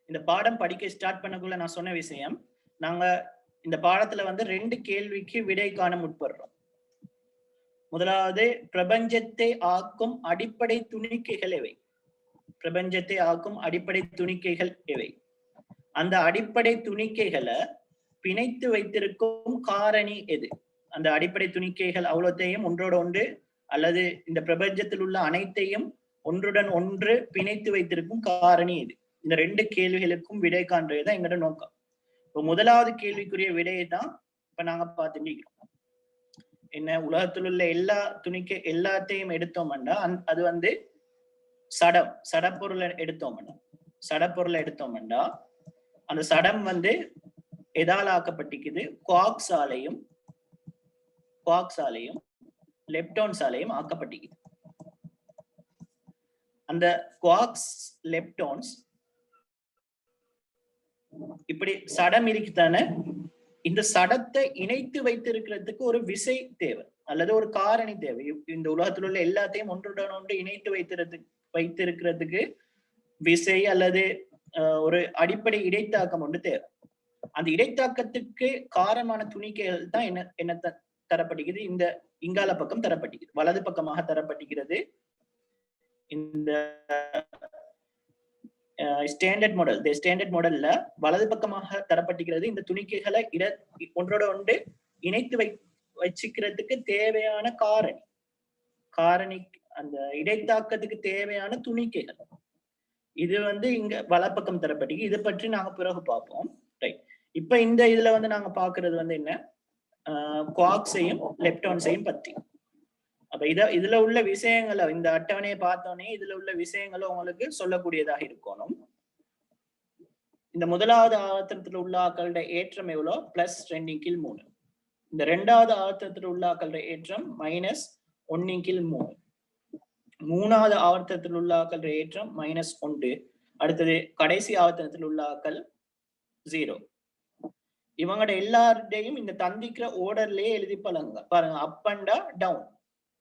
இந்த பாடம் படிக்க ஸ்டார்ட் பண்ணக்குள்ள நான் சொன்ன விஷயம், நாங்க இந்த பாடத்துல வந்து 2 கேள்விக்கு விடை காண முற்படுறோம். முதலாவது, பிரபஞ்சத்தை ஆக்கும் அடிப்படை துணிக்கைகள் எவை? பிரபஞ்சத்தை ஆக்கும் அடிப்படை துணிக்கைகள் எவை? அந்த அடிப்படை துணிக்கைகளை பிணைத்து வைத்திருக்கும் காரணி எது? அந்த அடிப்படை துணிக்கைகள் அவ்வளோத்தையும் ஒன்றோட ஒன்று அல்லது இந்த பிரபஞ்சத்தில் உள்ள அனைத்தையும் ஒன்றுடன் ஒன்று பிணைத்து வைத்திருக்கும் காரணி எது? இந்த 2 கேள்விகளுக்கும் விடை காண்றதுதான் எங்களோட நோக்கம். இப்போ முதலாவது கேள்விக்குரிய விடையை தான் இப்ப நாங்க பார்த்துட்டு இருக்கிறோம். என்ன, உலகத்தில் உள்ள எல்லாத்தையும் எடுத்தோம்னா அது வந்து சடப்பொருளை எடுத்தோம்னா அந்த சடம் வந்து எதால் ஆக்கப்பட்டிருக்குது? குவார்க்ஸாலையும் லெப்டான்ஸாலையும் ஆக்கப்பட்டிருக்குது. அந்த குவார்க்ஸ் லெப்டான்ஸ் இப்படி சடம் இருக்குதானே, இந்த சடத்தை இணைத்து வைத்திருக்கிறதுக்கு ஒரு விசை தேவை அல்லது ஒரு காரணி தேவை. இந்த உலகத்தில் உள்ள எல்லாத்தையும் ஒன்றுடன் ஒன்று இணைத்து வைத்திருக்கிறதுக்கு விசை அல்லது ஒரு அடிப்படை இடைத்தாக்கம் ஒன்று தேவை. அந்த இடைத்தாக்கத்துக்கு காரணமான துணிக்கைகள் தான் என்ன தரப்பட்டிருக்கிறது? இந்த இங்கால பக்கம் தரப்பட்டிருக்கிறது, வலது பக்கமாக தரப்பட்டிருக்கிறது. இந்த ஸ்டாண்டர்ட் மாடல்ல வலது பக்கமாக தரப்பட்டிருக்கிறது. இந்த துணிக்கைகளை ஒன்றோட ஒன்று இணைத்து வச்சுக்கிறதுக்கு தேவையான காரணி அந்த இடைத்தாக்கத்துக்கு தேவையான துணிக்கைகள். இது வந்து இங்க வலப்பக்கம் தரப்பட்டிருக்கு. இதை பற்றி நாங்க பிறகு பார்ப்போம். ரைட். இப்ப இந்த இதுல வந்து நாங்க பாக்குறது வந்து என்ன, குவார்க்ஸையும் லெப்டான்ஸையும் பத்தி. அப்ப இதுல உள்ள விஷயங்களை இந்த அட்டவணையை பார்த்தோன்னே இதுல உள்ள விஷயங்களும் உங்களுக்கு சொல்லக்கூடியதாக இருக்கணும். இந்த முதலாவது ஆவர்த்தனத்துல உள்ள ஆக்களோட ஏற்றம் எவ்வளோ? +2/3. இந்த 2வது ஆவர்த்தனத்துல உள்ள ஆக்களோட ஏற்றம் -1/3. 3வது ஆவர்த்தனத்தில் உள்ள ஆக்களோட ஏற்றம் -1. அடுத்தது கடைசி ஆவர்த்தனத்தில் உள்ள ஆக்கள் 0. இவங்களோட எல்லாருடையும் இந்த தந்திக்கிற ஓர்டர்லயே எழுதி பாருங்க. Up and down,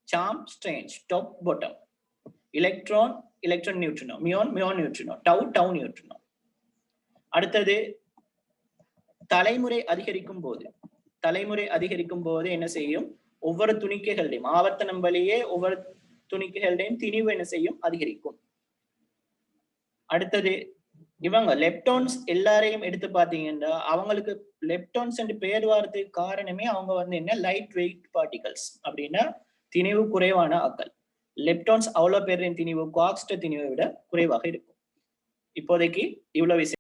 charm strange, top bottom, electron neutrino, muon neutrino, tau neutrino. அடுத்தது தலைமுறை அதிகரிக்கும் போது என்ன செய்யும்? ஒவ்வொரு துணிக்கைகளுடையும் ஆவர்த்தனம் வழியே ஒவ்வொரு துணிக்கைகளுடையும் திணிவு என்ன செய்யும்? அதிகரிக்கும். அடுத்தது இவங்க லெப்டான்ஸ் எல்லாரையும் எடுத்து பாத்தீங்கன்னா அவங்களுக்கு லெப்டான்ஸ் என்று பெயர் வார்த்தைக்கு காரணமே அவங்க வந்து என்ன, லைட் வெயிட் பார்ட்டிகல்ஸ். அப்படின்னா திணிவு குறைவான ஆக்கள். லெப்டான்ஸ் அவ்வளவு பேரின் திணிவு குவார்க்ஸ் திணிவை விட குறைவாக இருக்கும். இப்போதைக்கு இவ்வளவு விஷயம்.